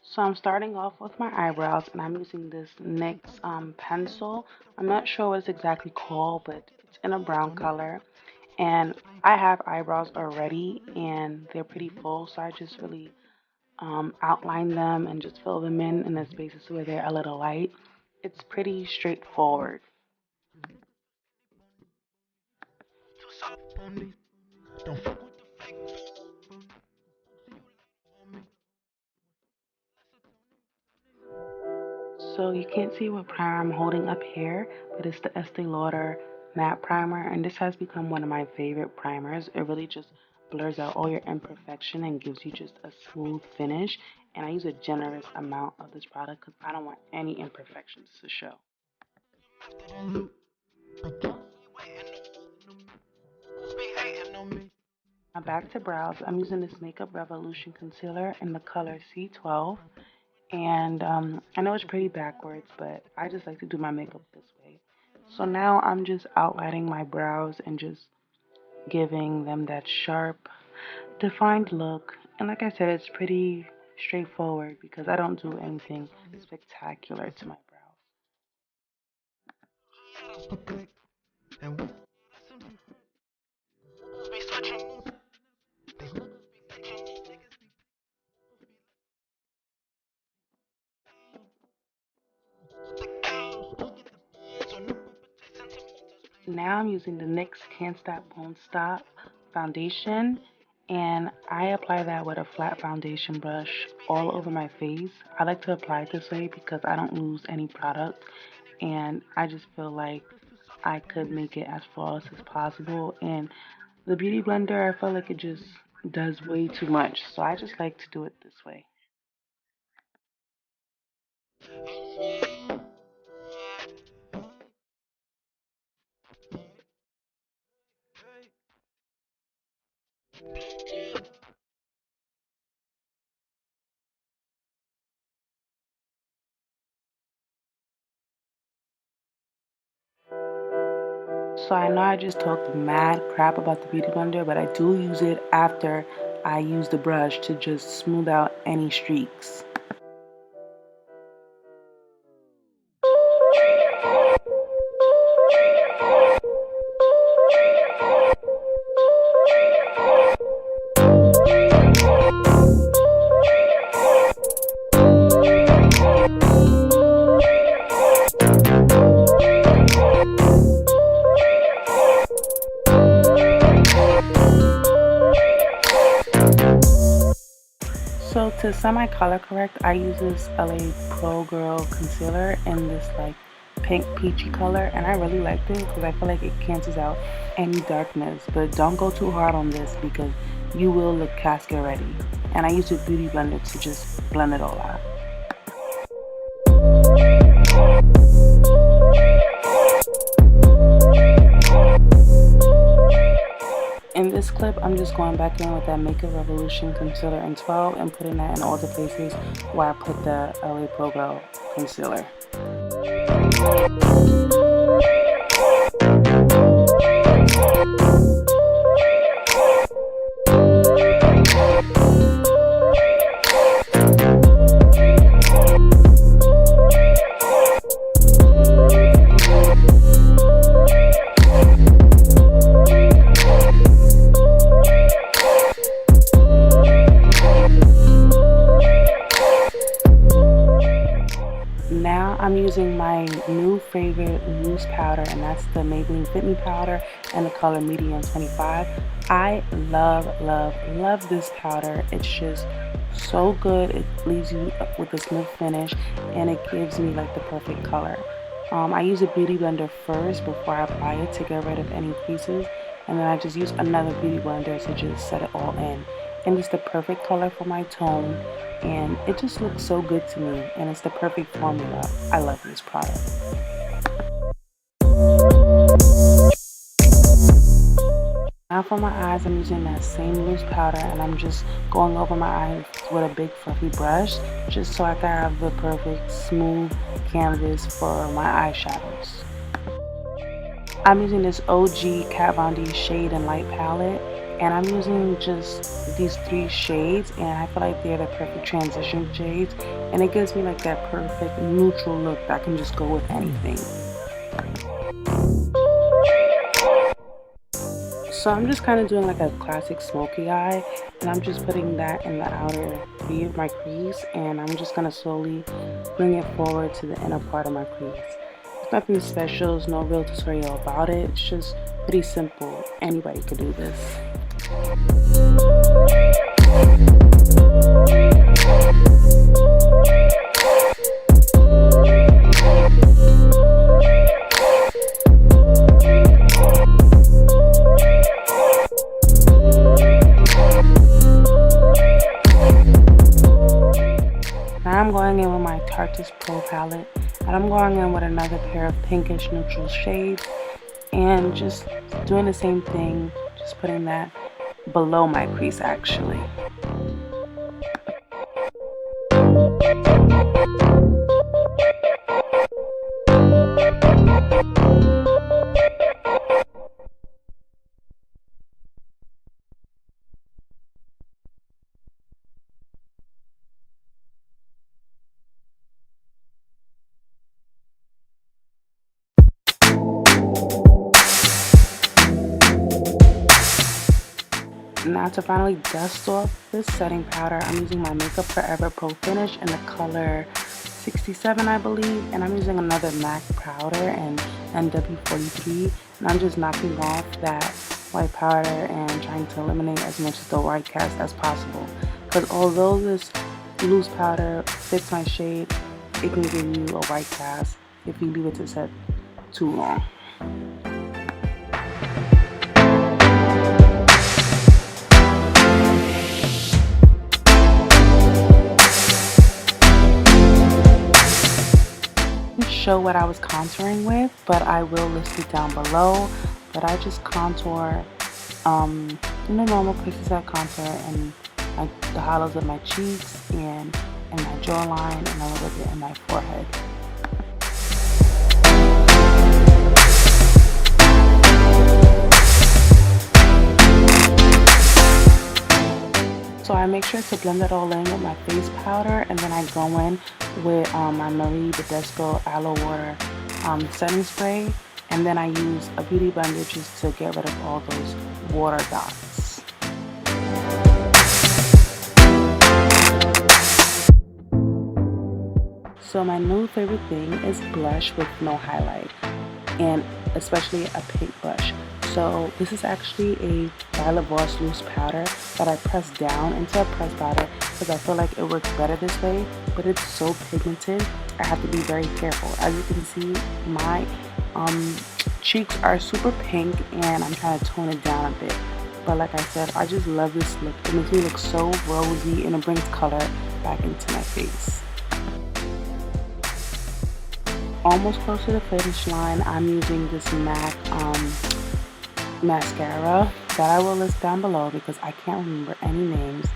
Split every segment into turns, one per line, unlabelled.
So I'm starting off with my eyebrows, and I'm using this NYX pencil. I'm not sure what it's exactly called, but it's in a brown color. And I have eyebrows already, and they're pretty full, so I just really outline them and just fill them in the spaces where they're a little light. It's pretty straightforward. So you can't see what primer I'm holding up here, but it's the Estee Lauder matte primer, and this has become one of my favorite primers. It really just blurs out all your imperfection and gives you just a smooth finish. And I use a generous amount of this product because I don't want any imperfections to show. Now back to brows. I'm using this Makeup Revolution concealer in the color C12. And I know it's pretty backwards, but I just like to do my makeup this way. So now I'm just outlining my brows and just giving them that sharp, defined look. And like I said, it's pretty straightforward because I don't do anything spectacular to my brows. Now I'm using the NYX Can't Stop Won't Stop foundation, and I apply that with a flat foundation brush all over my face. I like to apply it this way because I don't lose any product, and I just feel like I could make it as flawless as possible. And the beauty blender, I feel like it just does way too much, so I just like to do it this way. So I know I just talked mad crap about the beauty blender, but I do use it after I use the brush to just smooth out any streaks. So to semi-color correct, I use this LA Pro Girl concealer in this like pink peachy color, and I really liked it because I feel like it cancels out any darkness. But don't go too hard on this because you will look casket ready. And I use a beauty blender to just blend it all out. In this clip, I'm just going back in with that Makeup Revolution concealer in 12 and putting that in all the places where I put the LA Pro Girl concealer. Now I'm using my new favorite loose powder, and that's the Maybelline Fit Me powder in the color medium 25. I love this powder. It's just so good. It leaves you with a smooth finish, and it gives me like the perfect color. I use a beauty blender first before I apply it to get rid of any creases, and then I just use another beauty blender to just set it all in. And it's the perfect color for my tone, and it just looks so good to me, and it's the perfect formula. I love this product. Now for my eyes, I'm using that same loose powder, and I'm just going over my eyes with a big fluffy brush just so I can have the perfect smooth canvas for my eyeshadows. I'm using this OG Kat Von D Shade and Light palette, and I'm using just these 3 shades, and I feel like they're the perfect transition shades, and it gives me like that perfect neutral look that can just go with anything. So I'm just kind of doing like a classic smoky eye, and I'm just putting that in the outer V of my crease, and I'm just going to slowly bring it forward to the inner part of my crease. It's nothing special, there's no real tutorial about it, it's just pretty simple. Anybody could do this. I'm going in with my TARTEIST Pro palette, and I'm going in with another pair of pinkish neutral shades and just doing the same thing, just putting that below my crease actually. Now to finally dust off this setting powder, I'm using my Makeup Forever Pro Finish in the color 67, I believe, and I'm using another MAC powder in NW43, and I'm just knocking off that white powder and trying to eliminate as much of the white cast as possible. Because although this loose powder fits my shade, it can give you a white cast if you leave it to set too long. Show what I was contouring with, but I will list it down below. But I just contour in the normal places I contour, and the hollows of my cheeks and in my jawline and a little bit in my forehead. So I make sure to blend it all in with my face powder, and then I go in with my BADESCU Aloe Water setting spray, and then I use a beauty blender just to get rid of all those water dots. So my new favorite thing is blush with no highlight, and especially a pink blush. So this is actually a VOSS loose powder that I press down into a pressed powder because I feel like it works better this way, but it's so pigmented I have to be very careful. As you can see, my cheeks are super pink and I'm trying to tone it down a bit. But like I said, I just love this look. It makes me look so rosy and it brings color back into my face. Almost close to the finish line, I'm using this MAC mascara that I will list down below because I can't remember any names.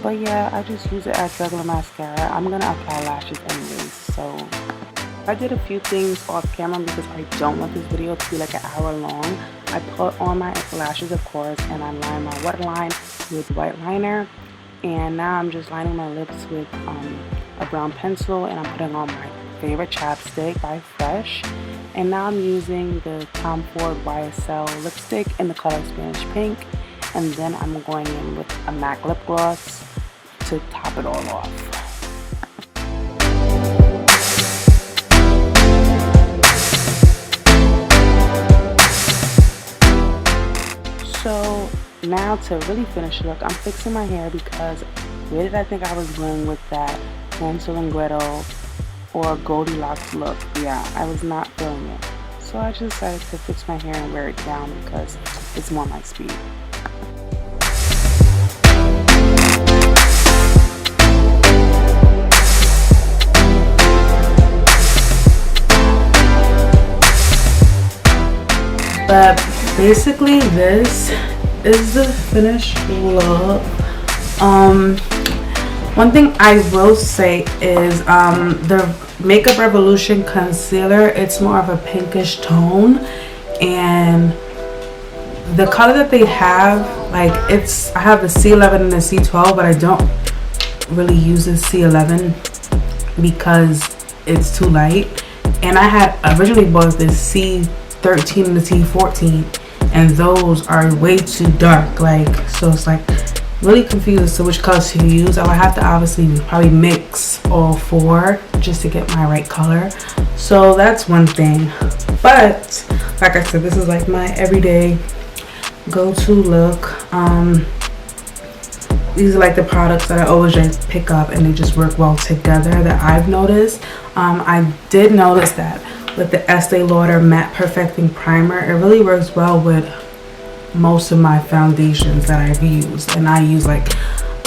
But yeah, I just use it as regular mascara. I'm gonna apply lashes anyways. So I did a few things off camera because I don't want this video to be like an hour long. I put on my lashes, of course, and I line my waterline with white liner. And now I'm just lining my lips with a brown pencil, and I'm putting on my favorite chapstick by Fresh. And now I'm using the Tom Ford YSL lipstick in the color Spanish Pink, and then I'm going in with a MAC lip gloss to top it all off. So now to really finish the look, I'm fixing my hair because where did I think I was going with that Hansel and Gretel or Goldilocks look? Yeah, I was not feeling it. So I just decided to fix my hair and wear it down because it's more my speed. But basically this is the finished look. One thing I will say is the Makeup Revolution concealer, it's more of a pinkish tone, and the color that they have, like I have the C11 and the C12, but I don't really use the C11 because it's too light. And I had originally bought the C13 and the C14, and those are way too dark. Like, so it's like really confused as to which colors to use. I would have to obviously probably mix all four just to get my right color. So that's one thing. But like I said, this is like my everyday go-to look. These are like the products that I always just pick up, and they just work well together that I've noticed. I did notice that with the Estee Lauder Matte Perfecting Primer, it really works well with most of my foundations that I've used. And I use like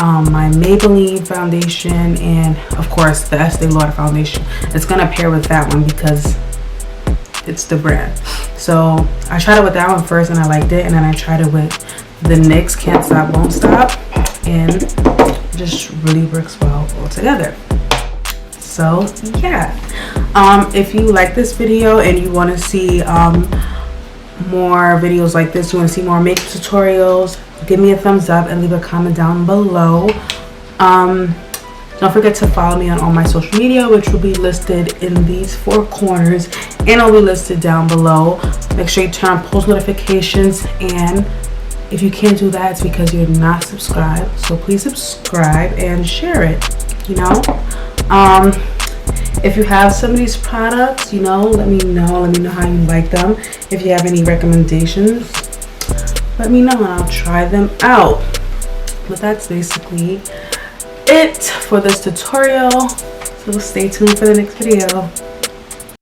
my Maybelline foundation, and of course the Estee Lauder foundation. It's gonna pair with that one because it's the brand. So I tried it with that one first and I liked it, and then I tried it with the NYX Can't Stop Won't Stop, and it just really works well all together. So yeah, if you like this video and you want to see more videos like this, you want to see more makeup tutorials, give me a thumbs up and leave a comment down below. Don't forget to follow me on all my social media, which will be listed in these four corners, and it'll be listed down below. Make sure you turn on post notifications, and if you can't do that, it's because you're not subscribed. So please subscribe and share it, you know. If you have some of these products, you know, let me know how you like them. If you have any recommendations, let me know and I'll try them out. But that's basically it for this tutorial, so stay tuned for the next video.